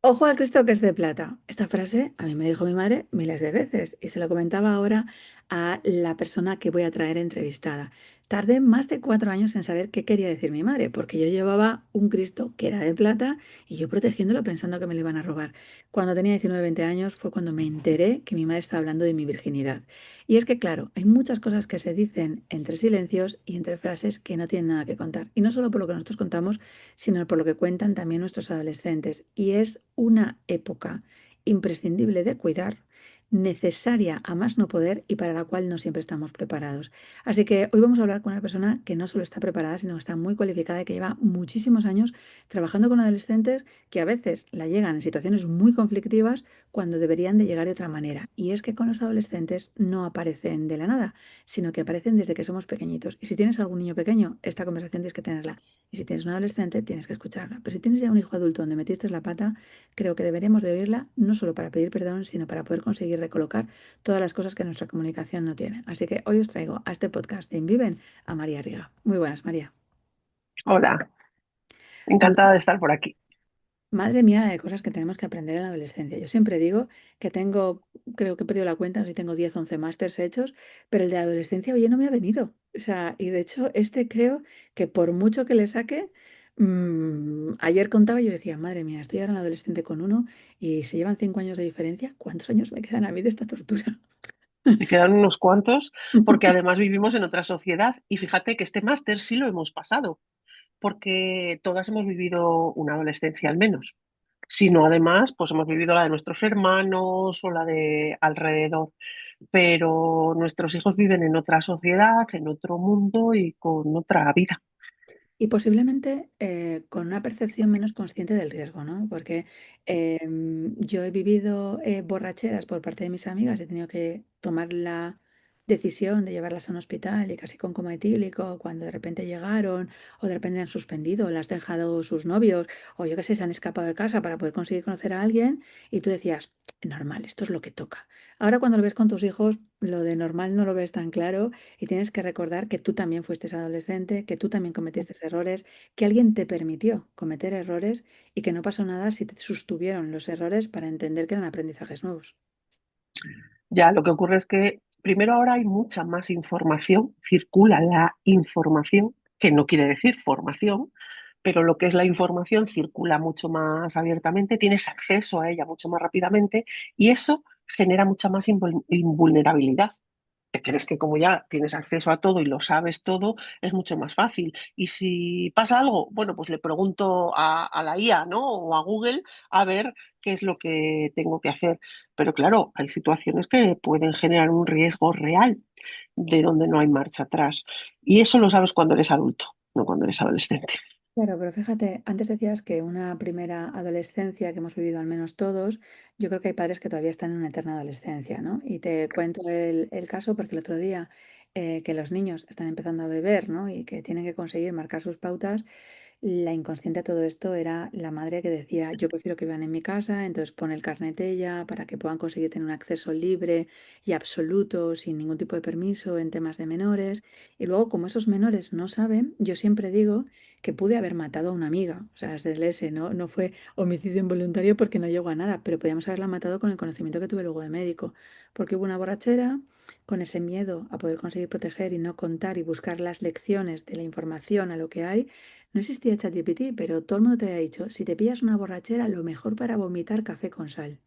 Ojo al Cristo que es de plata. Esta frase a mí me dijo mi madre miles de veces y se lo comentaba ahora a la persona que voy a traer entrevistada. Tardé más de 4 años en saber qué quería decir mi madre, porque yo llevaba un Cristo que era de plata y yo protegiéndolo pensando que me lo iban a robar. Cuando tenía 19 20 años fue cuando me enteré que mi madre estaba hablando de mi virginidad. Y es que, claro, hay muchas cosas que se dicen entre silencios y entre frases que no tienen nada que contar. Y no solo por lo que nosotros contamos, sino por lo que cuentan también nuestros adolescentes. Y es una época imprescindible de cuidar, necesaria a más no poder y para la cual no siempre estamos preparados. Así que hoy vamos a hablar con una persona que no solo está preparada, sino que está muy cualificada y que lleva muchísimos años trabajando con adolescentes que a veces la llegan en situaciones muy conflictivas cuando deberían de llegar de otra manera. Y es que con los adolescentes no aparecen de la nada, sino que aparecen desde que somos pequeñitos. Y si tienes algún niño pequeño, esta conversación tienes que tenerla. Y si tienes un adolescente, tienes que escucharla. Pero si tienes ya un hijo adulto donde metiste la pata, creo que deberíamos de oírla no solo para pedir perdón, sino para poder conseguir recolocar todas las cosas que nuestra comunicación no tiene. Así que hoy os traigo a este podcast de Inviven a María Riga. Muy buenas, María. Hola, encantada de estar por aquí. Madre mía de cosas que tenemos que aprender en la adolescencia. Yo siempre digo que tengo, creo que he perdido la cuenta, no sé si tengo 10 11 másters hechos, pero el de adolescencia, oye, no me ha venido. O sea, y de hecho, este creo que por mucho que le saque, ayer contaba y yo decía, madre mía, estoy ahora en adolescente con uno y se llevan 5 años de diferencia. ¿Cuántos años me quedan a mí de esta tortura? Me quedan unos cuantos porque además vivimos en otra sociedad y fíjate que este máster sí lo hemos pasado porque todas hemos vivido una adolescencia al menos. Si no, además, pues hemos vivido la de nuestros hermanos o la de alrededor. Pero nuestros hijos viven en otra sociedad, en otro mundo y con otra vida. Y posiblemente con una percepción menos consciente del riesgo, ¿no? Porque yo he vivido borracheras por parte de mis amigas, he tenido que tomar la decisión de llevarlas a un hospital y casi con coma etílico, cuando de repente llegaron, o de repente han suspendido, o las han dejado sus novios, o yo qué sé, se han escapado de casa para poder conseguir conocer a alguien, y tú decías, normal, esto es lo que toca. Ahora cuando lo ves con tus hijos, lo de normal no lo ves tan claro y tienes que recordar que tú también fuiste adolescente, que tú también cometiste errores, que alguien te permitió cometer errores y que no pasó nada si te sostuvieron los errores para entender que eran aprendizajes nuevos. Ya, lo que ocurre es que primero ahora hay mucha más información, circula la información, que no quiere decir formación, pero lo que es la información circula mucho más abiertamente, tienes acceso a ella mucho más rápidamente y eso genera mucha más invulnerabilidad. Te crees que como ya tienes acceso a todo y lo sabes todo, es mucho más fácil. Y si pasa algo, bueno, pues le pregunto a la IA, ¿no? O a Google a ver qué es lo que tengo que hacer. Pero claro, hay situaciones que pueden generar un riesgo real de donde no hay marcha atrás. Y eso lo sabes cuando eres adulto, no cuando eres adolescente. Claro, pero fíjate, antes decías que una primera adolescencia que hemos vivido al menos todos, yo creo que hay padres que todavía están en una eterna adolescencia, ¿no? Y te cuento el caso porque el otro día que los niños están empezando a beber, ¿no? Y que tienen que conseguir marcar sus pautas. La inconsciente de todo esto era la madre que decía, yo prefiero que vivan en mi casa, entonces pone el carnet ella para que puedan conseguir tener un acceso libre y absoluto, sin ningún tipo de permiso en temas de menores. Y luego, como esos menores no saben, yo siempre digo que pude haber matado a una amiga, o sea, es del ese, ¿no? No fue homicidio involuntario porque no llegó a nada, pero podíamos haberla matado con el conocimiento que tuve luego de médico, porque hubo una borrachera, con ese miedo a poder conseguir proteger y no contar y buscar las lecciones de la información a lo que hay. No existía ChatGPT, pero todo el mundo te había dicho, si te pillas una borrachera, lo mejor para vomitar café con sal.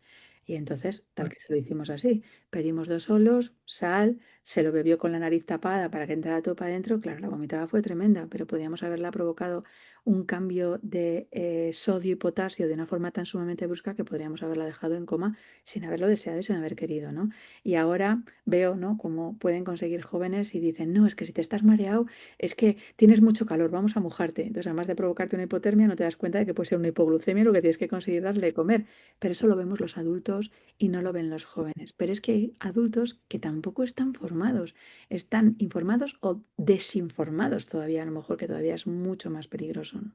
Y entonces, tal que se lo hicimos así, pedimos 2 solos, sal, se lo bebió con la nariz tapada para que entrara todo para adentro. Claro, la vomitada fue tremenda, pero podíamos haberla provocado un cambio de sodio y potasio de una forma tan sumamente brusca que podríamos haberla dejado en coma sin haberlo deseado y sin haber querido, ¿no? Y ahora veo, ¿no?, cómo pueden conseguir jóvenes y dicen, no, es que si te estás mareado, es que tienes mucho calor, vamos a mojarte. Entonces, además de provocarte una hipotermia, no te das cuenta de que puede ser una hipoglucemia lo que tienes que conseguir darle de comer. Pero eso lo vemos los adultos y no lo ven los jóvenes. Pero es que hay adultos que tampoco están formados, están informados o desinformados todavía, a lo mejor que todavía es mucho más peligroso, ¿no?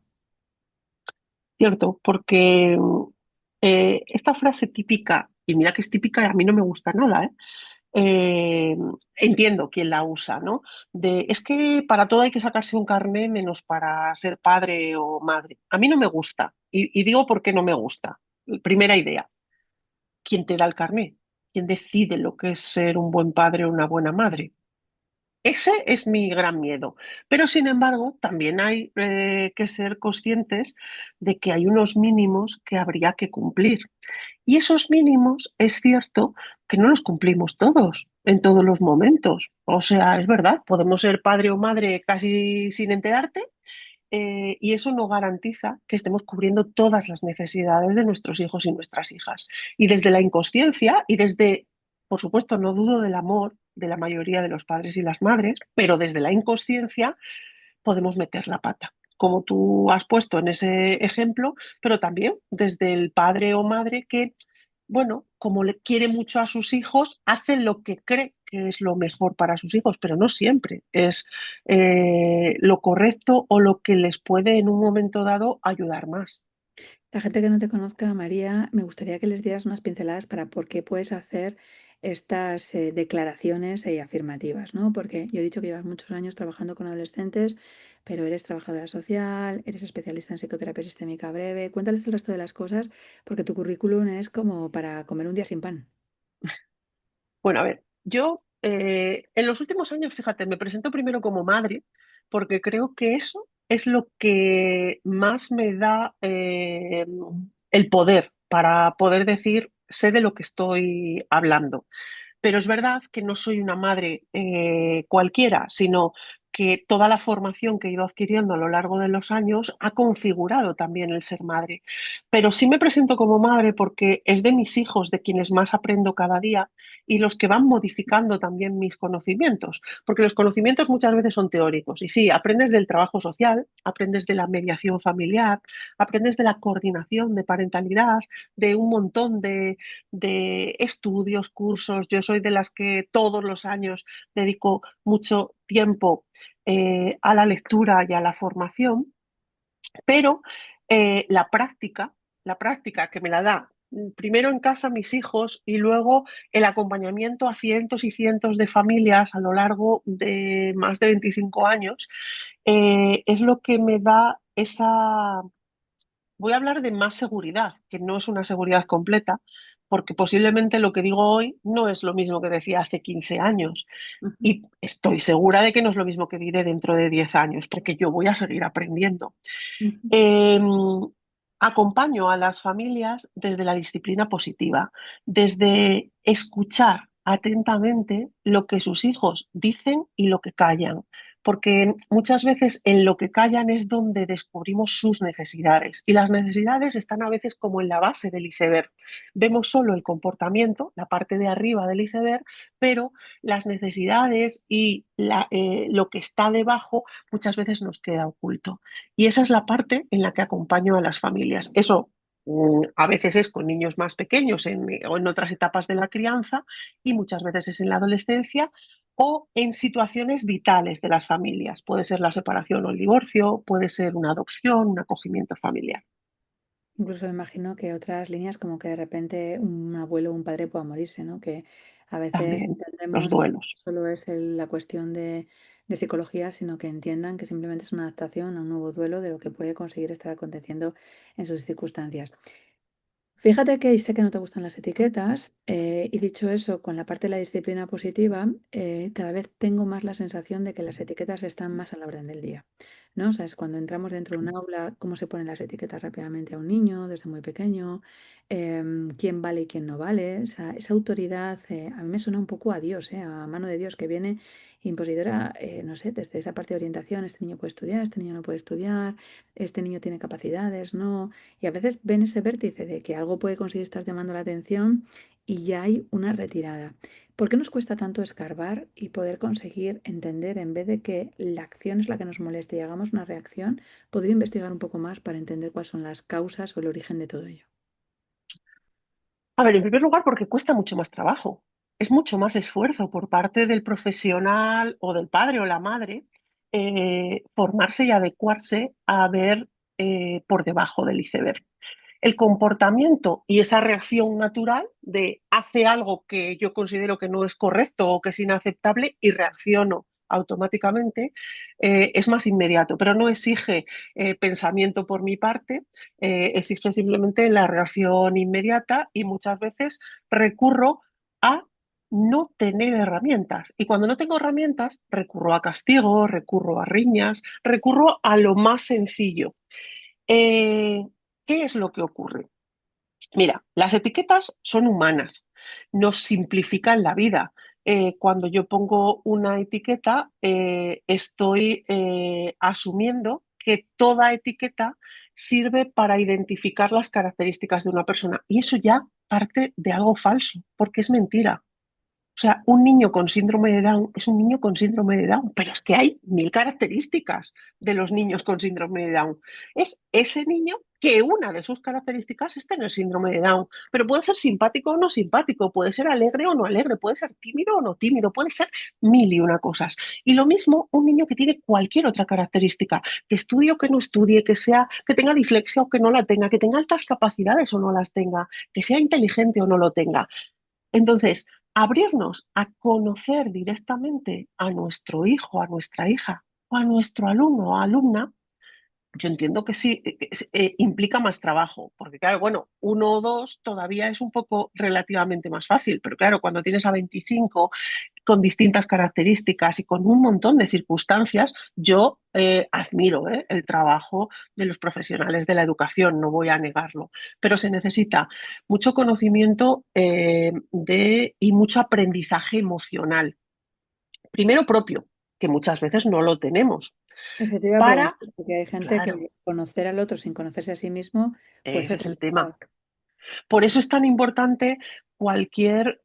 Cierto, porque esta frase típica, y mira que es típica y a mí no me gusta nada, ¿eh? Eh, entiendo quién la usa, ¿no? De, es que para todo hay que sacarse un carné menos para ser padre o madre. A mí no me gusta, y digo por qué no me gusta. Primera idea, ¿quién te da el carné? ¿Quién decide lo que es ser un buen padre o una buena madre? Ese es mi gran miedo. Pero sin embargo, también hay que ser conscientes de que hay unos mínimos que habría que cumplir. Y esos mínimos es cierto que no los cumplimos todos en todos los momentos. O sea, es verdad, podemos ser padre o madre casi sin enterarte, y eso no garantiza que estemos cubriendo todas las necesidades de nuestros hijos y nuestras hijas. Y desde la inconsciencia y desde, por supuesto, no dudo del amor de la mayoría de los padres y las madres, pero desde la inconsciencia podemos meter la pata, como tú has puesto en ese ejemplo, pero también desde el padre o madre que, bueno, como le quiere mucho a sus hijos, hace lo que cree que es lo mejor para sus hijos, pero no siempre es lo correcto o lo que les puede en un momento dado ayudar más. La gente que no te conozca, María, me gustaría que les dieras unas pinceladas para por qué puedes hacer estas declaraciones afirmativas, ¿no? Porque yo he dicho que llevas muchos años trabajando con adolescentes, pero eres trabajadora social, eres especialista en psicoterapia sistémica breve. Cuéntales el resto de las cosas, porque tu currículum es como para comer un día sin pan. Bueno, a ver, yo en los últimos años, fíjate, me presento primero como madre, porque creo que eso es lo que más me da el poder para poder decir, sé de lo que estoy hablando. Pero es verdad que no soy una madre cualquiera, sino que toda la formación que he ido adquiriendo a lo largo de los años ha configurado también el ser madre. Pero sí me presento como madre porque es de mis hijos de quienes más aprendo cada día y los que van modificando también mis conocimientos, porque los conocimientos muchas veces son teóricos. Y sí, aprendes del trabajo social, aprendes de la mediación familiar, aprendes de la coordinación de parentalidad, de un montón de estudios, cursos. Yo soy de las que todos los años dedico mucho tiempo a la lectura y a la formación, pero la práctica que me la da primero en casa mis hijos y luego el acompañamiento a cientos y cientos de familias a lo largo de más de 25 años, es lo que me da esa, voy a hablar de más seguridad, que no es una seguridad completa, porque posiblemente lo que digo hoy no es lo mismo que decía hace 15 años. Ujú. Y estoy segura de que no es lo mismo que diré dentro de 10 años, porque yo voy a seguir aprendiendo. Ujú. Eh, Acompaño a las familias desde la disciplina positiva, desde escuchar atentamente lo que sus hijos dicen y lo que callan, porque muchas veces en lo que callan es donde descubrimos sus necesidades y las necesidades están a veces como en la base del iceberg. Vemos solo el comportamiento, la parte de arriba del iceberg, pero las necesidades y lo que está debajo muchas veces nos queda oculto. Y esa es la parte en la que acompaño a las familias. Eso a veces es con niños más pequeños o en otras etapas de la crianza y muchas veces es en la adolescencia o en situaciones vitales de las familias. Puede ser la separación o el divorcio, puede ser una adopción, un acogimiento familiar. Incluso me imagino que otras líneas como que de repente un abuelo o un padre pueda morirse, ¿no? Que a veces También los entendemos que duelos. solo es la cuestión de psicología, sino que entiendan que simplemente es una adaptación a un nuevo duelo de lo que puede conseguir estar aconteciendo en sus circunstancias. Fíjate que sé que no te gustan las etiquetas, y dicho eso, con la parte de la disciplina positiva, cada vez tengo más la sensación de que las etiquetas están más a la orden del día, ¿no? O sea, es cuando entramos dentro de un aula, cómo se ponen las etiquetas rápidamente a un niño desde muy pequeño, quién vale y quién no vale, o sea, esa autoridad a mí me suena un poco a Dios, a mano de Dios que viene impositora, no sé, desde esa parte de orientación, este niño puede estudiar, este niño no puede estudiar, este niño tiene capacidades, no. Y a veces ven ese vértice de que algo puede conseguir estar llamando la atención y ya hay una retirada. ¿Por qué nos cuesta tanto escarbar y poder conseguir entender, en vez de que la acción es la que nos moleste y hagamos una reacción, poder investigar un poco más para entender cuáles son las causas o el origen de todo ello? A ver, en primer lugar, porque cuesta mucho más trabajo. Es mucho más esfuerzo por parte del profesional o del padre o la madre formarse y adecuarse a ver por debajo del iceberg. El comportamiento y esa reacción natural de hace algo que yo considero que no es correcto o que es inaceptable y reacciono automáticamente, es más inmediato, pero no exige pensamiento por mi parte, exige simplemente la reacción inmediata y muchas veces recurro a no tener herramientas. Y cuando no tengo herramientas, recurro a castigo, recurro a riñas, recurro a lo más sencillo. Eh, ¿Qué es lo que ocurre? Mira, las etiquetas son humanas, nos simplifican la vida. Cuando yo pongo una etiqueta, estoy asumiendo que toda etiqueta sirve para identificar las características de una persona. Y eso ya parte de algo falso, porque es mentira. O sea, un niño con síndrome de Down es un niño con síndrome de Down, pero es que hay mil características de los niños con síndrome de Down. Es ese niño que una de sus características es tener síndrome de Down, pero puede ser simpático o no simpático, puede ser alegre o no alegre, puede ser tímido o no tímido, puede ser mil y una cosas. Y lo mismo un niño que tiene cualquier otra característica, que estudie o que no estudie, que sea, que tenga dislexia o que no la tenga, que tenga altas capacidades o no las tenga, que sea inteligente o no lo tenga. Entonces, abrirnos a conocer directamente a nuestro hijo, a nuestra hija o a nuestro alumno o alumna, yo entiendo que sí, implica más trabajo, porque claro, bueno, uno o dos todavía es un poco relativamente más fácil, pero claro, cuando tienes a 25 con distintas características y con un montón de circunstancias, yo admiro el trabajo de los profesionales de la educación, no voy a negarlo, pero se necesita mucho conocimiento y mucho aprendizaje emocional, primero propio, que muchas veces no lo tenemos, Eso te iba a preguntar, para, porque hay gente claro, que conocer al otro sin conocerse a sí mismo puede ese ser es el tema. complicado. Por eso es tan importante cualquier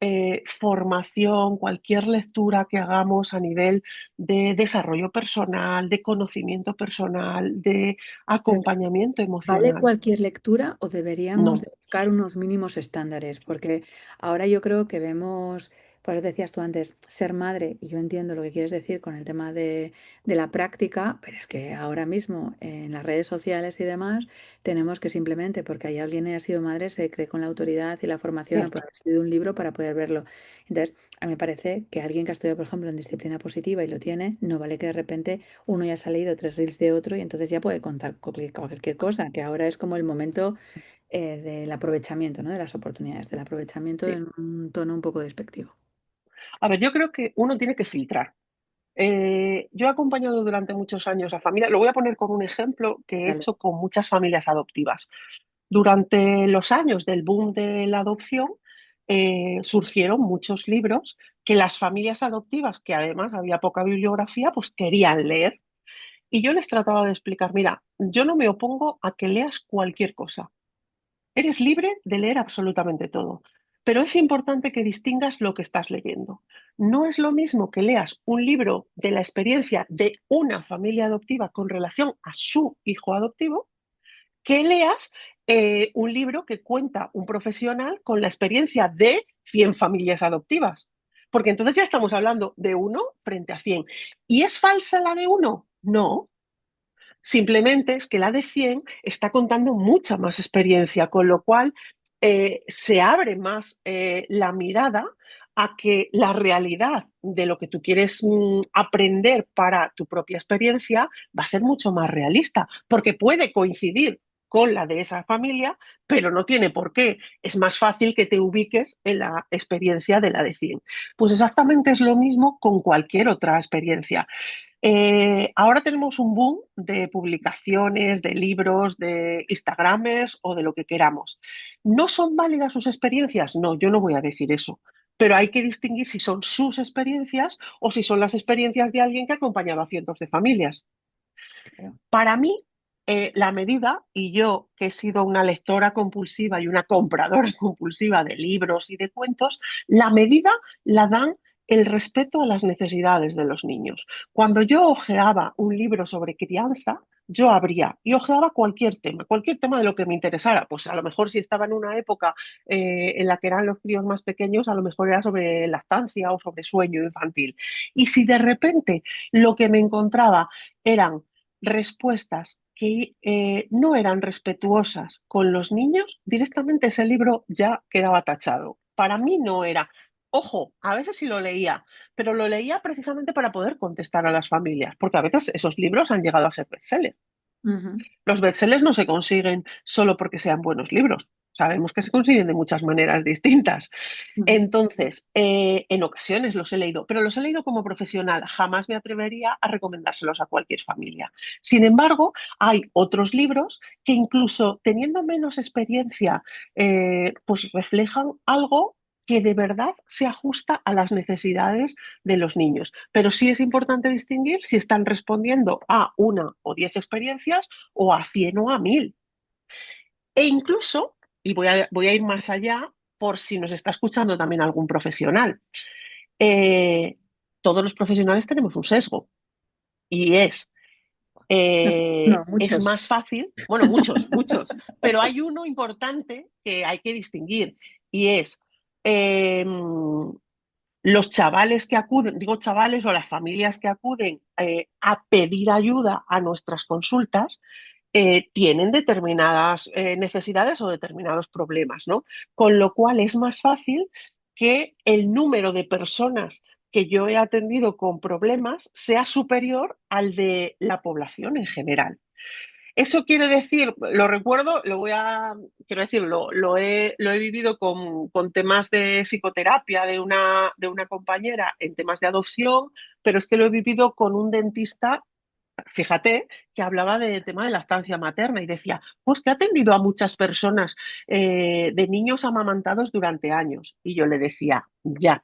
formación, cualquier lectura que hagamos a nivel de desarrollo personal, de conocimiento personal, de Pero, acompañamiento ¿vale emocional. cualquier lectura o deberíamos No, de buscar unos mínimos estándares? Porque ahora yo creo que vemos, por eso decías tú antes, ser madre, y yo entiendo lo que quieres decir con el tema de la práctica, pero es que ahora mismo en las redes sociales y demás tenemos que simplemente porque hay alguien que ha sido madre se cree con la autoridad y la formación o por cierto. haber sido un libro para poder verlo. Entonces, a mí me parece que alguien que ha estudiado, por ejemplo, en disciplina positiva y lo tiene, no vale que de repente uno ya se ha leído tres reels de otro y entonces ya puede contar cualquier cosa, que ahora es como el momento del aprovechamiento, ¿no? De las oportunidades, del aprovechamiento Sí. en un tono un poco despectivo. A ver, yo creo que uno tiene que filtrar. Yo he acompañado durante muchos años a familias, lo voy a poner con un ejemplo que he Vale. hecho con muchas familias adoptivas. Durante los años del boom de la adopción, surgieron muchos libros que las familias adoptivas, que además había poca bibliografía, pues querían leer. Y yo les trataba de explicar, mira, yo no me opongo a que leas cualquier cosa. Eres libre de leer absolutamente todo, pero es importante que distingas lo que estás leyendo. No es lo mismo que leas un libro de la experiencia de una familia adoptiva con relación a su hijo adoptivo que leas un libro que cuenta un profesional con la experiencia de 100 familias adoptivas. Porque entonces ya estamos hablando de uno frente a 100. ¿Y es falsa la de uno? No. Simplemente es que la de 100 está contando mucha más experiencia, con lo cual se abre más la mirada a que la realidad de lo que tú quieres aprender para tu propia experiencia va a ser mucho más realista, porque puede coincidir con la de esa familia, pero no tiene por qué. Es más fácil que te ubiques en la experiencia de la de 100. Pues exactamente es lo mismo con cualquier otra experiencia. Ahora tenemos un boom de publicaciones, de libros, de Instagramers o de lo que queramos. ¿No son válidas sus experiencias? No, yo no voy a decir eso. Pero hay que distinguir si son sus experiencias o si son las experiencias de alguien que ha acompañado a cientos de familias. Claro. Para mí, la medida, y yo que he sido una lectora compulsiva y una compradora compulsiva de libros y de cuentos, la medida la dan el respeto a las necesidades de los niños. Cuando yo hojeaba un libro sobre crianza, yo abría y hojeaba cualquier tema de lo que me interesara. Pues a lo mejor si estaba en una época en la que eran los críos más pequeños, a lo mejor era sobre lactancia o sobre sueño infantil. Y si de repente lo que me encontraba eran respuestas que no eran respetuosas con los niños, directamente ese libro ya quedaba tachado. Para mí no era. Ojo, a veces sí lo leía, pero lo leía precisamente para poder contestar a las familias, porque a veces esos libros han llegado a ser bestsellers. Ujú, Los bestsellers no se consiguen solo porque sean buenos libros. Sabemos que se consiguen de muchas maneras distintas. ujú. Entonces, en ocasiones los he leído, pero los he leído como profesional. Jamás me atrevería a recomendárselos a cualquier familia. Sin embargo, hay otros libros que incluso teniendo menos experiencia, pues reflejan algo que de verdad se ajusta a las necesidades de los niños. Pero sí es importante distinguir si están respondiendo a una o 10 experiencias o a 100 o a 1000. E incluso, y voy a ir más allá por si nos está escuchando también algún profesional, eh, todos los profesionales tenemos un sesgo y No, no, es muchos. más fácil, bueno, muchos, muchos, pero hay uno importante que hay que distinguir y es eh, los chavales que acuden, digo chavales o las familias que acuden a pedir ayuda a nuestras consultas, tienen determinadas necesidades o determinados problemas, ¿no? Con lo cual es más fácil que el número de personas que yo he atendido con problemas sea superior al de la población en general. Eso quiere decir, lo recuerdo, quiero decir, lo he vivido con temas de psicoterapia de una compañera en temas de adopción, pero es que lo he vivido con un dentista, fíjate, que hablaba del tema de lactancia materna y decía, pues que ha atendido a muchas personas de niños amamantados durante años. Y yo le decía, ya,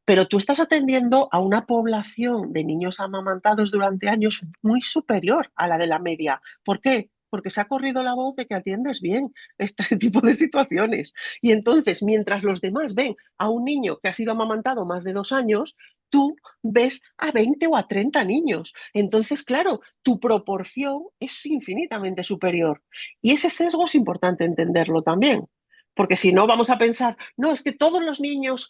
pero tú estás atendiendo a una población de niños amamantados durante años muy superior a la de la media. ¿Por qué? Porque se ha corrido la voz de que atiendes bien este tipo de situaciones. Y entonces, mientras los demás ven a un niño que ha sido amamantado más de 2 años, tú ves a 20 o a 30 niños. Entonces, claro, tu proporción es infinitamente superior. Y ese sesgo es importante entenderlo también. Porque si no, vamos a pensar, no, es que todos los niños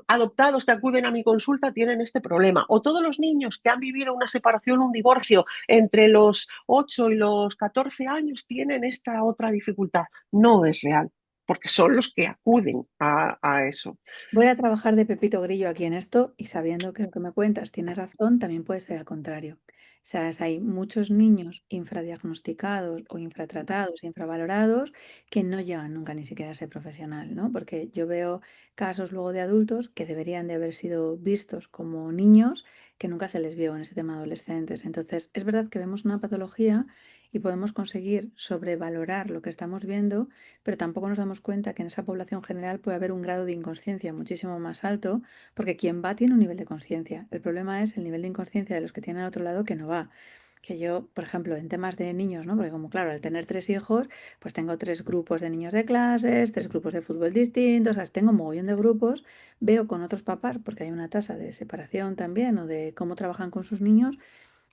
adoptados que acuden a mi consulta tienen este problema. O todos los niños que han vivido una separación, un divorcio entre los 8 y los 14 años tienen esta otra dificultad. No es real, porque son los que acuden a eso. Voy a trabajar de Pepito Grillo aquí en esto y sabiendo que lo que me cuentas tiene razón, también puede ser al contrario. O sea, hay muchos niños infradiagnosticados o infratratados, infravalorados, que no llegan nunca ni siquiera a ser profesional, ¿no? Porque yo veo casos luego de adultos que deberían de haber sido vistos como niños que nunca se les vio en ese tema de adolescentes. Entonces, es verdad que vemos una patología y podemos conseguir sobrevalorar lo que estamos viendo, pero tampoco nos damos cuenta que en esa población general puede haber un grado de inconsciencia muchísimo más alto, porque quien va tiene un nivel de conciencia. El problema es el nivel de inconsciencia de los que tienen al otro lado que no va. Que yo, por ejemplo, en temas de niños, ¿no? Porque como claro, al tener 3 hijos, pues tengo 3 grupos de niños de clases, 3 grupos de fútbol distintos, o sea, tengo un mogollón de grupos, veo con otros papás, porque hay una tasa de separación también, o de cómo trabajan con sus niños,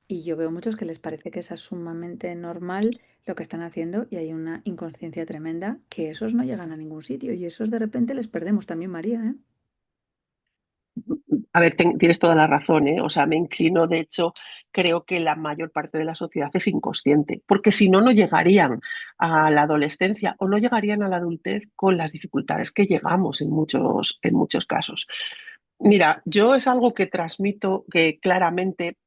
y yo veo muchos que les parece que es sumamente normal lo que están haciendo y hay una inconsciencia tremenda que esos no llegan a ningún sitio y esos de repente les perdemos también, María, ¿eh? A ver, tienes toda la razón, ¿eh? O sea, me inclino, de hecho, creo que la mayor parte de la sociedad es inconsciente, porque si no, no llegarían a la adolescencia o no llegarían a la adultez con las dificultades que llegamos en muchos casos. Mira, yo es algo que transmito que claramente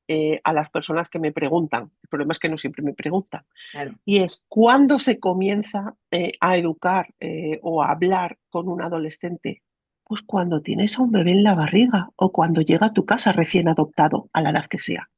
a las personas que me preguntan. El problema es que no siempre me preguntan. Claro. Y es cuándo se comienza a educar o a hablar con un adolescente. Pues cuando tienes a un bebé en la barriga o cuando llega a tu casa recién adoptado, a la edad que sea.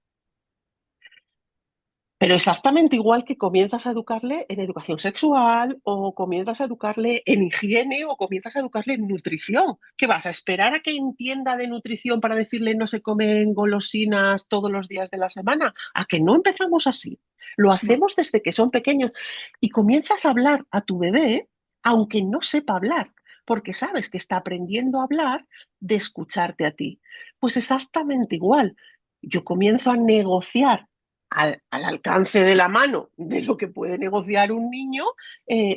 Pero exactamente igual que comienzas a educarle en educación sexual o comienzas a educarle en higiene o comienzas a educarle en nutrición. ¿Qué vas a esperar a que entienda de nutrición para decirle no se comen golosinas todos los días de la semana? ¿A que no empezamos así? Lo Bu- hacemos desde que son pequeños y comienzas a hablar a tu bebé aunque no sepa hablar, porque sabes que está aprendiendo a hablar de escucharte a ti. Pues exactamente igual. Yo comienzo a negociar al alcance de la mano de lo que puede negociar un niño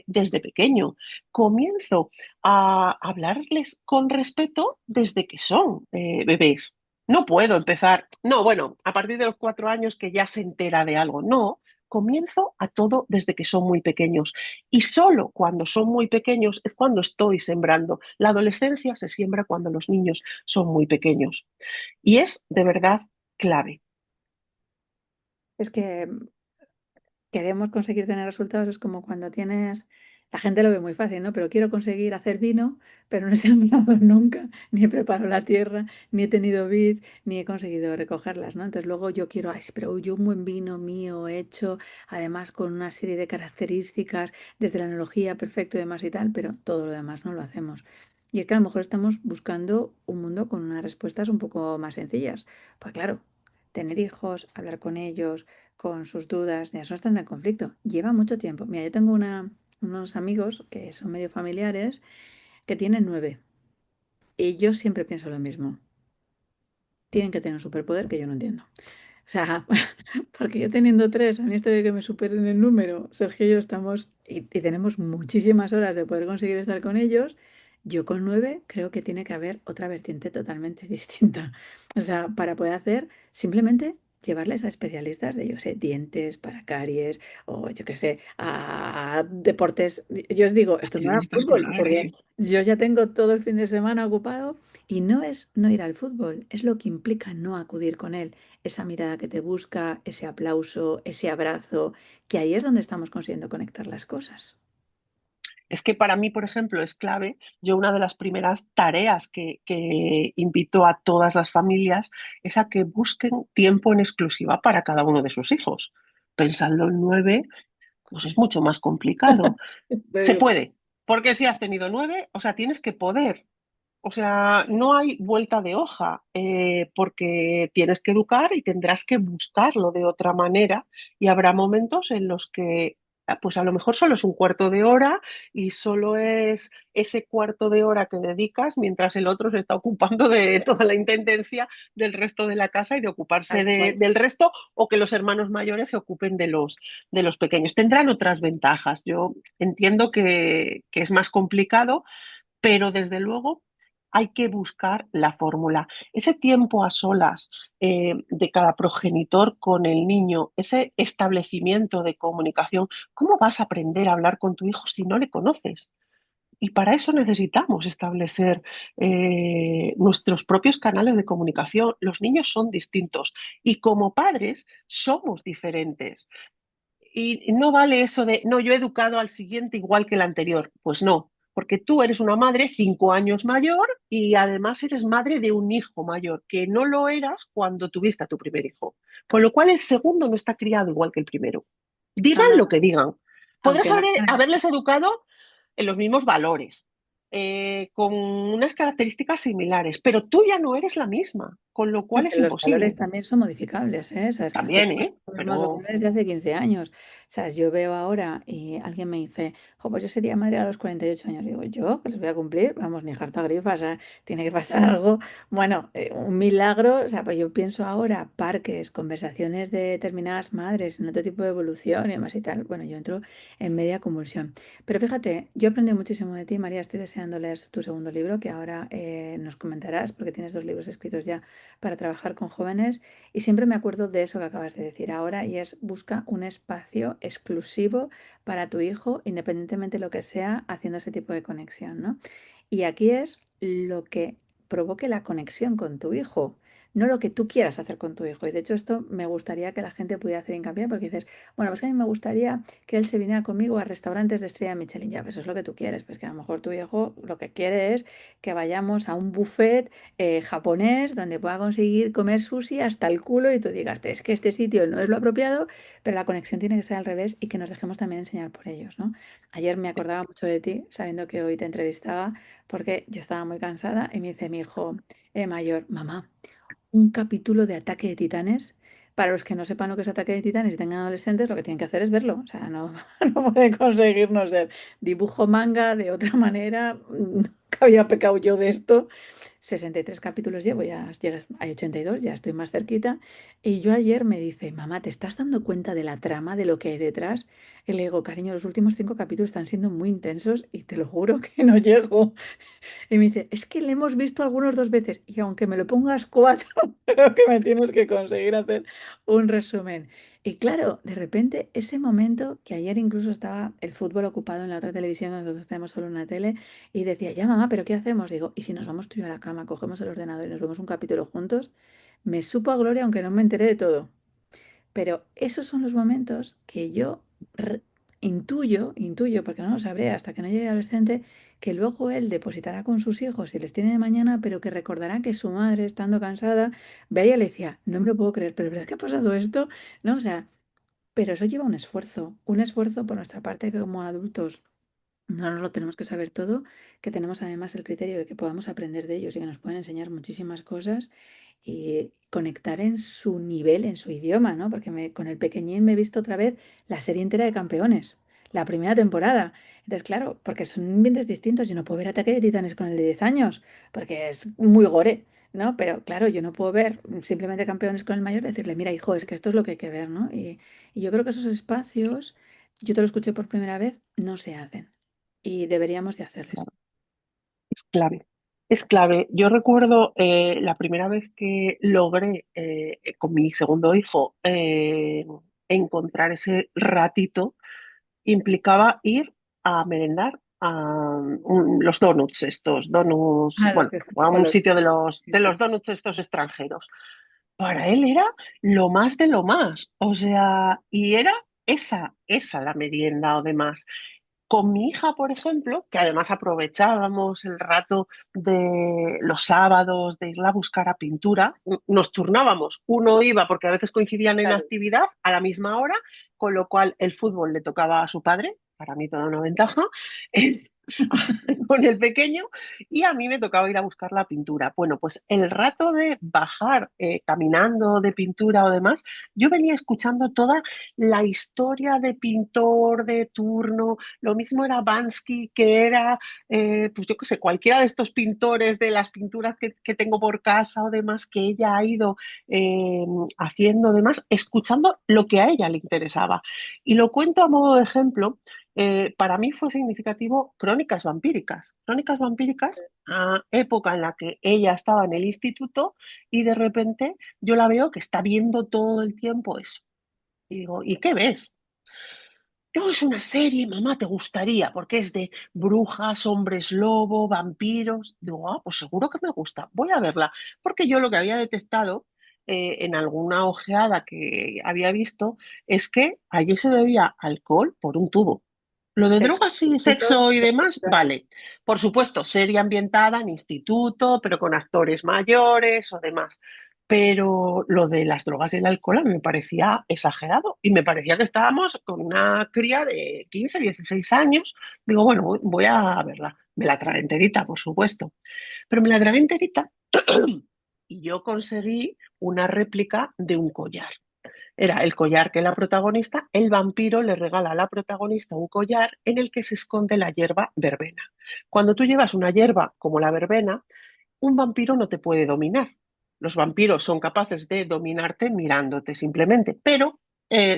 desde pequeño. Comienzo a hablarles con respeto desde que son bebés. No puedo empezar, no, bueno, a partir de los 4 años que ya se entera de algo, no. comienzo a todo desde que son muy pequeños. Y solo cuando son muy pequeños es cuando estoy sembrando. La adolescencia se siembra cuando los niños son muy pequeños. Y es de verdad clave. Es que queremos conseguir tener resultados, es como cuando tienes, la gente lo ve muy fácil, ¿no? Pero quiero conseguir hacer vino, pero no he sembrado nunca, ni he preparado la tierra, ni he tenido vid, ni he conseguido recogerlas, ¿no? Entonces luego yo quiero, ay, sí, pero yo un buen vino mío hecho, además con una serie de características, desde la enología, perfecto y demás y tal, pero todo lo demás no lo hacemos. Y es que a lo mejor estamos buscando un mundo con unas respuestas un poco más sencillas. Pues claro, tener hijos, hablar con ellos, con sus dudas, ya eso está en el conflicto. Lleva mucho tiempo. Mira, yo tengo unos amigos que son medio familiares que tienen 9 y yo siempre pienso lo mismo. Tienen que tener un superpoder que yo no entiendo. O sea, porque yo teniendo 3, a mí esto de que me superen el número, Sergio y yo estamos y tenemos muchísimas horas de poder conseguir estar con ellos. Yo con 9 creo que tiene que haber otra vertiente totalmente distinta. O sea, para poder hacer simplemente llevarles a especialistas de, yo sé, dientes, para caries o yo qué sé, a deportes. Yo os digo, esto no era Actividad fútbol, escolar, porque ¿eh? yo ya tengo todo el fin de semana ocupado y no es no ir al fútbol, es lo que implica no acudir con él, esa mirada que te busca, ese aplauso, ese abrazo, que ahí es donde estamos consiguiendo conectar las cosas. Es que para mí, por ejemplo, es clave. Yo una de las primeras tareas que invito a todas las familias es a que busquen tiempo en exclusiva para cada uno de sus hijos. Pensando en 9, pues es mucho más complicado. Te Se digo, puede, porque si has tenido 9, o sea, tienes que poder. O sea, no hay vuelta de hoja, porque tienes que educar y tendrás que buscarlo de otra manera y habrá momentos en los que, pues a lo mejor solo es un cuarto de hora y solo es ese cuarto de hora que dedicas mientras el otro se está ocupando de toda la intendencia del resto de la casa y de ocuparse tal cual. del resto o que los hermanos mayores se ocupen de los pequeños. Tendrán otras ventajas. Yo entiendo que es más complicado, pero desde luego hay que buscar la fórmula. Ese tiempo a solas, de cada progenitor con el niño, ese establecimiento de comunicación, ¿cómo vas a aprender a hablar con tu hijo si no le conoces? Y para eso necesitamos establecer nuestros propios canales de comunicación. Los niños son distintos y como padres somos diferentes. Y no vale eso de, no, yo he educado al siguiente igual que el anterior. Pues no, porque tú eres una madre 5 años mayor y además eres madre de un hijo mayor, que no lo eras cuando tuviste a tu primer hijo. Con lo cual el segundo no está criado igual que el primero. No, Digan no, lo que digan. Podrás aunque no. haberles educado en los mismos valores, con unas características similares, pero tú ya no eres la misma, con lo No, cual es que los valores imposible. también son modificables, ¿eh? O sea, es que nosotros También, ¿eh? somos más Pero valores de hace 15 años. O sea, yo veo ahora y alguien me dice, jo, pues yo sería madre a los 48 años. Digo, ¿yo? ¿Que les voy a cumplir? Vamos, ni jarta grifa, o sea, tiene que pasar algo, bueno, un milagro. O sea, pues yo pienso ahora, parques, conversaciones de determinadas madres, en otro tipo de evolución y demás y tal. Bueno, yo entro en media convulsión. Pero fíjate, yo aprendí muchísimo de ti, María. Estoy deseando leer tu segundo libro, que ahora nos comentarás, porque tienes 2 libros escritos ya para trabajar con jóvenes y siempre me acuerdo de eso que acabas de decir ahora y es busca un espacio exclusivo para tu hijo, independientemente de lo que sea, haciendo ese tipo de conexión, ¿no? Y aquí es lo que provoque la conexión con tu hijo, no lo que tú quieras hacer con tu hijo. Y de hecho esto me gustaría que la gente pudiera hacer hincapié porque dices, bueno, pues a mí me gustaría que él se viniera conmigo a restaurantes de estrella Michelin. Ya, pues eso es lo que tú quieres, pues que a lo mejor tu hijo lo que quiere es que vayamos a un buffet japonés donde pueda conseguir comer sushi hasta el culo y tú digas, es que este sitio no es lo apropiado, pero la conexión tiene que ser al revés y que nos dejemos también enseñar por ellos, ¿no? Ayer me acordaba mucho de ti, sabiendo que hoy te entrevistaba, porque yo estaba muy cansada y me dice mi hijo mayor, mamá, un capítulo de Ataque de Titanes. Para los que no sepan lo que es Ataque de Titanes y tengan adolescentes, lo que tienen que hacer es verlo. O sea, no, no puede conseguirnos ser dibujo manga de otra manera. Nunca había pecado yo de esto. 63 capítulos llevo, ya hay 82, ya estoy más cerquita. Y yo ayer me dice, mamá, ¿te estás dando cuenta de la trama, de lo que hay detrás? Y le digo, cariño, los últimos 5 capítulos están siendo muy intensos y te lo juro que no llego. Y me dice, es que le hemos visto algunos 2 veces y aunque me lo pongas 4, creo que me tienes que conseguir hacer un resumen. Y claro, de repente ese momento que ayer incluso estaba el fútbol ocupado en la otra televisión, nosotros tenemos solo una tele, y decía, ya mamá, ¿pero qué hacemos? Digo, ¿y si nos vamos tú y yo a la cama, cogemos el ordenador y nos vemos un capítulo juntos? Me supo a gloria aunque no me enteré de todo. Pero esos son los momentos que yo re- intuyo, porque no lo sabré hasta que no llegue adolescente, que luego él depositará con sus hijos y les tiene de mañana, pero que recordará que su madre, estando cansada, veía y le decía, no me lo puedo creer, pero ¿verdad que ha pasado esto? ¿No? O sea, pero eso lleva un esfuerzo por nuestra parte que como adultos no nos lo tenemos que saber todo, que tenemos además el criterio de que podamos aprender de ellos y que nos pueden enseñar muchísimas cosas y conectar en su nivel, en su idioma, ¿no? Porque con el pequeñín me he visto otra vez la serie entera de Campeones, la primera temporada. Entonces, claro, porque son ambientes distintos, yo no puedo ver Ataque de Titanes con el de 10 años, porque es muy gore, ¿no? Pero claro, yo no puedo ver simplemente Campeones con el mayor y decirle, mira, hijo, es que esto es lo que hay que ver, ¿no? Y yo creo que esos espacios, yo te lo escuché por primera vez, no se hacen y deberíamos de hacerles. Es clave. Es clave. Yo recuerdo la primera vez que logré con mi segundo hijo encontrar ese ratito, implicaba ir a merendar a los donuts, estos donuts, Ah, los bueno, que son a con un los... sitio de Sí, de sí. los donuts estos extranjeros. Para él era lo más de lo más, o sea, y era esa la merienda o demás. Con mi hija, por ejemplo, que además aprovechábamos el rato de los sábados de irla a buscar a pintura, nos turnábamos. Uno iba porque a veces coincidían en Claro. actividad a la misma hora, con lo cual el fútbol le tocaba a su padre, para mí toda una ventaja, con el pequeño, y a mí me tocaba ir a buscar la pintura. Bueno, pues el rato de bajar caminando de pintura o demás, yo venía escuchando toda la historia de pintor de turno. Lo mismo era Bansky, que era, pues yo qué sé, cualquiera de estos pintores de las pinturas que tengo por casa o demás que ella ha ido eh, haciendo demás, escuchando lo que a ella le interesaba. Y lo cuento a modo de ejemplo. Para mí fue significativo Crónicas Vampíricas. Crónicas Vampíricas, a época en la que ella estaba en el instituto y de repente yo la veo que está viendo todo el tiempo eso. Y digo, ¿y qué ves? No, es una serie, mamá, te gustaría, porque es de brujas, hombres lobo, vampiros. Digo, ah, pues seguro que me gusta, voy a verla. Porque yo lo que había detectado en alguna ojeada que había visto es que allí se bebía alcohol por un tubo. Lo de Sexo, drogas y instituto, sexo y demás, profesional. vale. Por supuesto, serie ambientada en instituto, pero con actores mayores o demás. Pero lo de las drogas y el alcohol a mí me parecía exagerado y me parecía que estábamos con una cría de 15, 16 años. Digo, bueno, voy a verla. Me la tragué enterita, por supuesto. Pero me la tragué enterita y yo conseguí una réplica de un collar. Era el collar que la protagonista, el vampiro le regala a la protagonista un collar en el que se esconde la hierba verbena. Cuando tú llevas una hierba como la verbena, un vampiro no te puede dominar. Los vampiros son capaces de dominarte mirándote simplemente, pero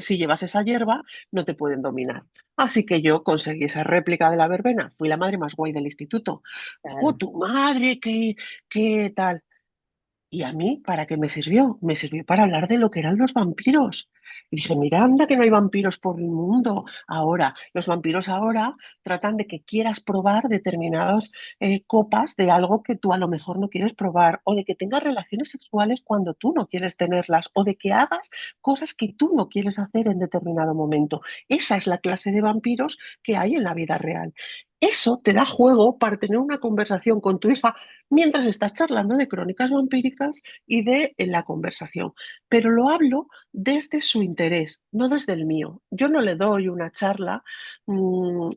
si llevas esa hierba, no te pueden dominar. Así que yo conseguí esa réplica de la verbena. Fui la madre más guay del instituto. ¡Jo, Claro. tu madre! ¿Qué tal? ¿Y a mí para qué me sirvió? Me sirvió para hablar de lo que eran los vampiros. Y dije, mira, anda que no hay vampiros por el mundo. Ahora, los vampiros ahora tratan de que quieras probar determinadas copas de algo que tú a lo mejor no quieres probar, o de que tengas relaciones sexuales cuando tú no quieres tenerlas, o de que hagas cosas que tú no quieres hacer en determinado momento. Esa es la clase de vampiros que hay en la vida real. Eso te da juego para tener una conversación con tu hija mientras estás charlando de crónicas vampíricas y de la conversación. Pero lo hablo desde su interés, no desde el mío. Yo no le doy una charla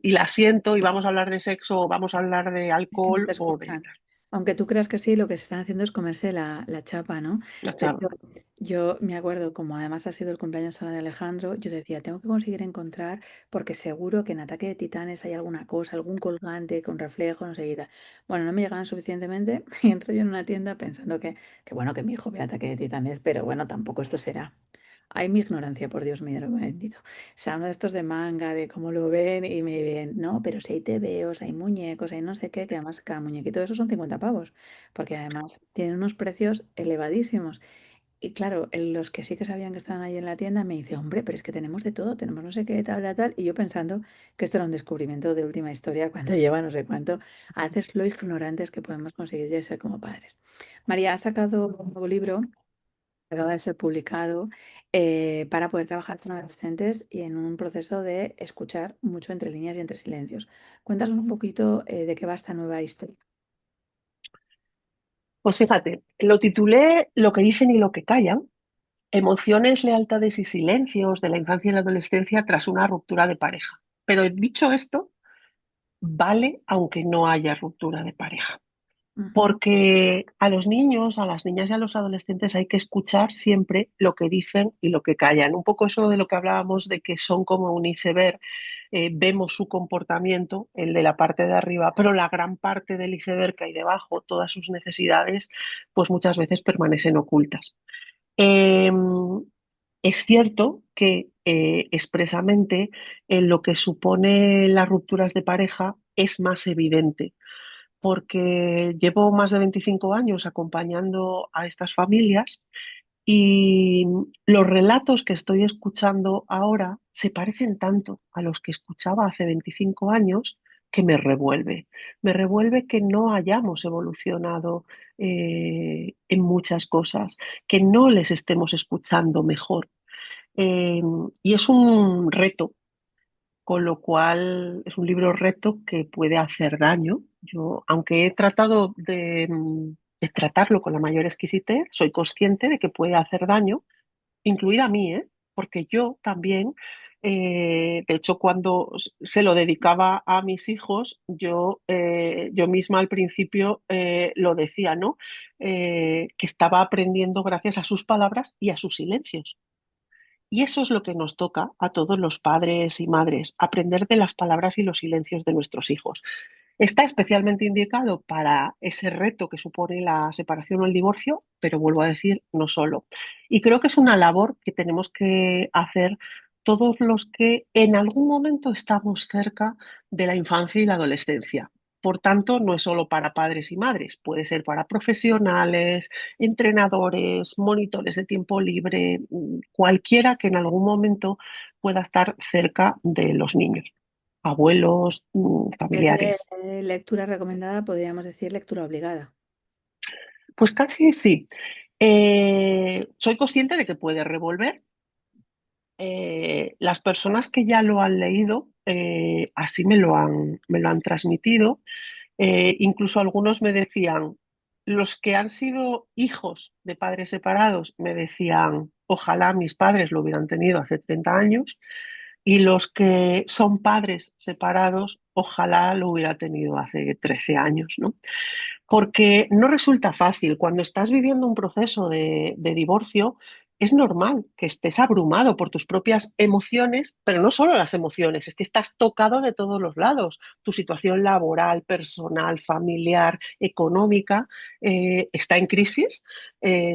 y la siento y vamos a hablar de sexo o vamos a hablar de Es que no te alcohol o de escuchan. Aunque tú creas que sí, lo que se están haciendo es comerse la chapa, ¿no? la De hecho, charla. yo me acuerdo, como además ha sido el cumpleaños ahora de Alejandro, yo decía, tengo que conseguir encontrar, porque seguro que en Ataque de Titanes hay alguna cosa, algún colgante con reflejo, no sé qué tal. Bueno, no me llegaban suficientemente y entro yo en una tienda pensando que bueno, que mi hijo ve Ataque de Titanes, pero bueno, tampoco esto será. Hay mi ignorancia, por Dios mío, bendito. O sea, uno de estos de manga, de cómo lo ven y me ven, no, pero si hay tebeos, hay muñecos, hay no sé qué, que además cada muñequito de esos son 50 pavos, porque además tienen unos precios elevadísimos. Y claro, los que sí que sabían que estaban ahí en la tienda me dice, hombre, pero es que tenemos de todo, tenemos no sé qué, tal, tal, tal. Y yo pensando que esto era un descubrimiento de última historia cuando lleva no sé cuánto, a veces lo ignorantes que podemos conseguir de ser como padres. María ha sacado un nuevo libro, acaba de ser publicado, para poder trabajar con adolescentes y en un proceso de escuchar mucho entre líneas y entre silencios. Cuéntanos un poquito de qué va esta nueva historia. Pues fíjate, lo titulé Lo que dicen y lo que callan, emociones, lealtades y silencios de la infancia y la adolescencia tras una ruptura de pareja. Pero dicho esto, vale aunque no haya ruptura de pareja. Ujú. Porque a los niños, a las niñas y a los adolescentes hay que escuchar siempre lo que dicen y lo que callan. Un poco eso de lo que hablábamos de que son como un iceberg, vemos su comportamiento, el de la parte de arriba, pero la gran parte del iceberg que hay debajo, todas sus necesidades, pues muchas veces permanecen ocultas. Eh, es cierto que expresamente en lo que supone las rupturas de pareja es más evidente porque llevo más de 25 años acompañando a estas familias y los relatos que estoy escuchando ahora se parecen tanto a los que escuchaba hace 25 años que me revuelve. Me revuelve que no hayamos evolucionado en muchas cosas, que no les estemos escuchando mejor. Eh, y es un reto, con lo cual es un libro reto que puede hacer daño. Yo, aunque he tratado de tratarlo con la mayor exquisitez, soy consciente de que puede hacer daño, incluida a mí, ¿eh? Porque yo también, de hecho, cuando se lo dedicaba a mis hijos, yo misma al principio lo decía, ¿no? Que estaba aprendiendo gracias a sus palabras y a sus silencios. Y eso es lo que nos toca a todos los padres y madres, aprender de las palabras y los silencios de nuestros hijos. Está especialmente indicado para ese reto que supone la separación o el divorcio, pero vuelvo a decir, no solo. Y creo que es una labor que tenemos que hacer todos los que en algún momento estamos cerca de la infancia y la adolescencia. Por tanto, no es solo para padres y madres, puede ser para profesionales, entrenadores, monitores de tiempo libre, cualquiera que en algún momento pueda estar cerca de los niños, abuelos, En vez de familiares. lectura recomendada, podríamos decir lectura obligada. Pues casi sí. Soy consciente de que puede revolver. Las personas que ya lo han leído así me lo han transmitido. Incluso algunos me decían, los que han sido hijos de padres separados me decían, ojalá mis padres lo hubieran tenido hace 30 años, y los que son padres separados, ojalá lo hubiera tenido hace 13 años, ¿no? Porque no resulta fácil. Cuando estás viviendo un proceso de divorcio, es normal que estés abrumado por tus propias emociones, pero no solo las emociones, es que estás tocado de todos los lados. Tu situación laboral, personal, familiar, económica, está en crisis.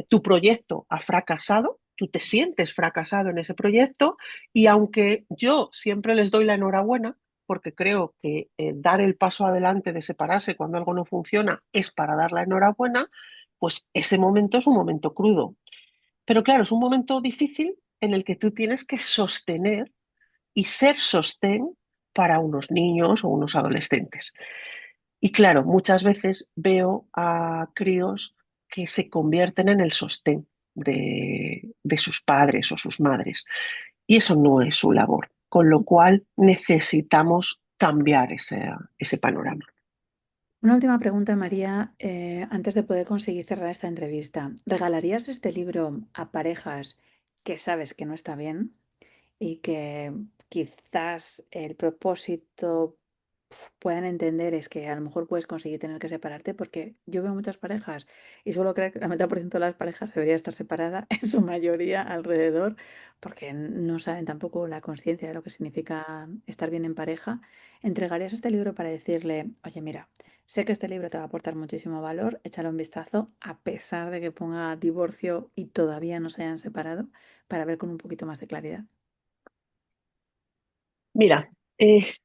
Tu proyecto ha fracasado. Tú te sientes fracasado en ese proyecto y aunque yo siempre les doy la enhorabuena, porque creo que dar el paso adelante de separarse cuando algo no funciona es para dar la enhorabuena, pues ese momento es un momento crudo. Pero claro, es un momento difícil en el que tú tienes que sostener y ser sostén para unos niños o unos adolescentes. Y claro, muchas veces veo a críos que se convierten en el sostén de sus padres o sus madres. Y eso no es su labor, con lo cual necesitamos cambiar ese panorama. Una última pregunta, María, antes de poder conseguir cerrar esta entrevista. ¿Regalarías este libro a parejas que sabes que no está bien y que quizás el propósito puedan entender es que a lo mejor puedes conseguir tener que separarte? Porque yo veo muchas parejas y suelo creer que el 90% de las parejas debería estar separada, en su mayoría alrededor, porque no saben tampoco la conciencia de lo que significa estar bien en pareja. ¿Entregarías este libro para decirle, oye, mira, sé que este libro te va a aportar muchísimo valor, échale un vistazo, a pesar de que ponga divorcio y todavía no se hayan separado, para ver con un poquito más de claridad? Mira,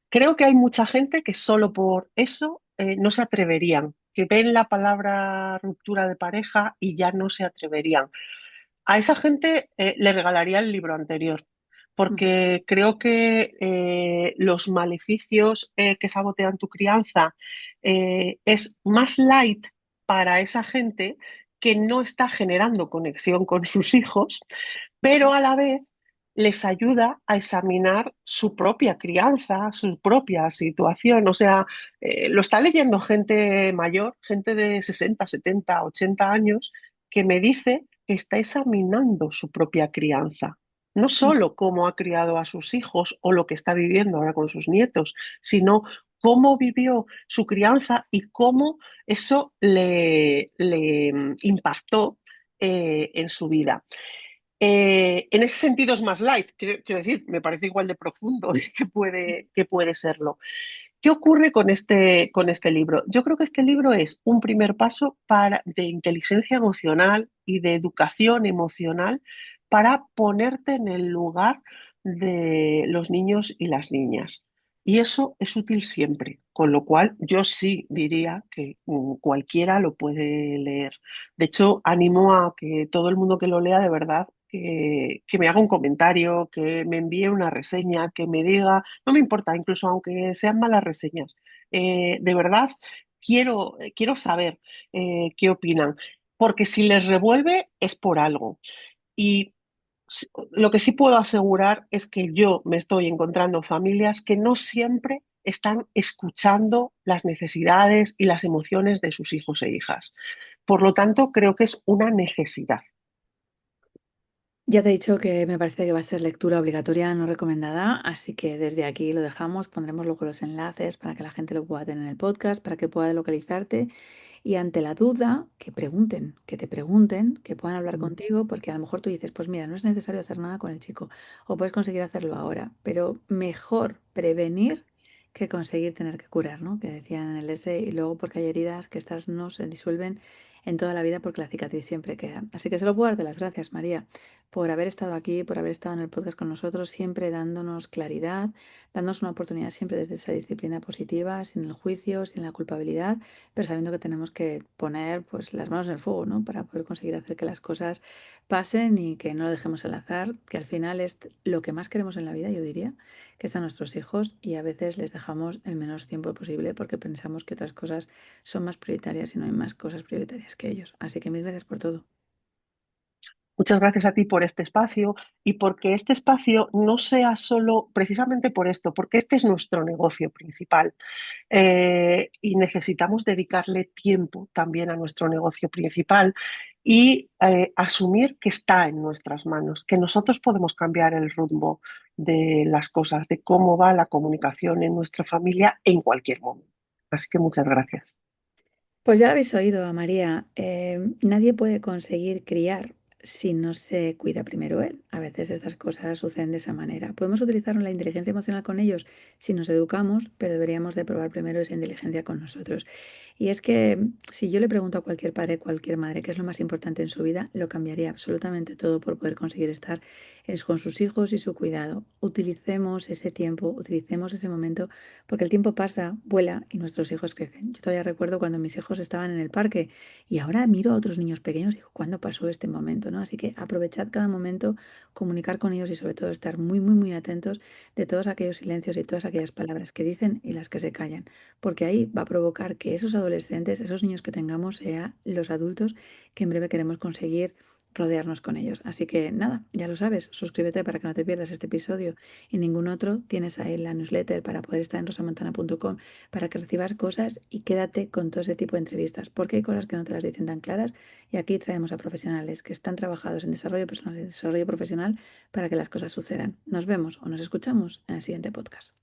creo que hay mucha gente que solo por eso no se atreverían, que ven la palabra ruptura de pareja y ya no se atreverían. A esa gente le regalaría el libro anterior, Ujú, porque creo que los maleficios que sabotean tu crianza es más light para esa gente que no está generando conexión con sus hijos, pero a la vez les ayuda a examinar su propia crianza, su propia situación. O sea, lo está leyendo gente mayor, gente de 60, 70, 80 años, que me dice que está examinando su propia crianza. No ujú. solo cómo ha criado a sus hijos o lo que está viviendo ahora con sus nietos, sino cómo vivió su crianza y cómo eso le impactó en su vida. En ese sentido es más light, quiero decir, me parece igual de profundo que puede serlo. ¿Qué ocurre con este libro? Yo creo que este libro es un primer paso de inteligencia emocional y de educación emocional para ponerte en el lugar de los niños y las niñas. Y eso es útil siempre, con lo cual yo sí diría que cualquiera lo puede leer. De hecho, animo a que todo el mundo que lo lea de verdad que me haga un comentario, que me envíe una reseña, que me diga, no me importa, incluso aunque sean malas reseñas, de verdad quiero saber qué opinan, porque si les revuelve es por algo. Y lo que sí puedo asegurar es que yo me estoy encontrando familias que no siempre están escuchando las necesidades y las emociones de sus hijos e hijas. Por lo tanto, creo que es una necesidad. Ya te he dicho que me parece que va a ser lectura obligatoria, no recomendada, así que desde aquí lo dejamos, pondremos luego los enlaces para que la gente lo pueda tener en el podcast, para que pueda localizarte y ante la duda, que pregunten, que te pregunten, que puedan hablar contigo, porque a lo mejor tú dices, pues mira, no es necesario hacer nada con el chico o puedes conseguir hacerlo ahora, pero mejor prevenir que conseguir tener que curar, ¿no? Que decían en el S y luego porque hay heridas que estas no se disuelven en toda la vida porque la cicatriz siempre queda. Así que solo puedo darte las gracias, María, por haber estado aquí, por haber estado en el podcast con nosotros, siempre dándonos claridad, dándonos una oportunidad siempre desde esa disciplina positiva, sin el juicio, sin la culpabilidad, pero sabiendo que tenemos que poner pues las manos en el fuego, ¿no? Para poder conseguir hacer que las cosas pasen y que no lo dejemos al azar, que al final es lo que más queremos en la vida, yo diría, que es a nuestros hijos y a veces les dejamos el menos tiempo posible porque pensamos que otras cosas son más prioritarias y no hay más cosas prioritarias que ellos. Así que mil gracias por todo. Muchas gracias a ti por este espacio y porque este espacio no sea solo precisamente por esto, porque este es nuestro negocio principal y necesitamos dedicarle tiempo también a nuestro negocio principal y asumir que está en nuestras manos, que nosotros podemos cambiar el rumbo de las cosas, de cómo va la comunicación en nuestra familia en cualquier momento. Así que muchas gracias. Pues ya lo habéis oído a María, nadie puede conseguir criar si no se cuida primero él. A veces estas cosas suceden de esa manera. Podemos utilizar la inteligencia emocional con ellos si nos educamos, pero deberíamos de probar primero esa inteligencia con nosotros. Y es que si yo le pregunto a cualquier padre, cualquier madre, qué es lo más importante en su vida, lo cambiaría absolutamente todo por poder conseguir estar con sus hijos y su cuidado. Utilicemos ese tiempo, utilicemos ese momento porque el tiempo pasa, vuela y nuestros hijos crecen. Yo todavía recuerdo cuando mis hijos estaban en el parque y ahora miro a otros niños pequeños y digo, ¿cuándo pasó este momento? ¿No? Así que aprovechad cada momento, comunicar con ellos y sobre todo estar muy, muy, muy atentos de todos aquellos silencios y todas aquellas palabras que dicen y las que se callan, porque ahí va a provocar que esos adolescentes, esos niños que tengamos, sean los adultos que en breve queremos conseguir rodearnos con ellos. Así que nada, ya lo sabes, suscríbete para que no te pierdas este episodio y ningún otro. Tienes ahí la newsletter para poder estar en rosamantana.com para que recibas cosas y quédate con todo ese tipo de entrevistas, porque hay cosas que no te las dicen tan claras y aquí traemos a profesionales que están trabajados en desarrollo personal y desarrollo profesional para que las cosas sucedan. Nos vemos o nos escuchamos en el siguiente podcast.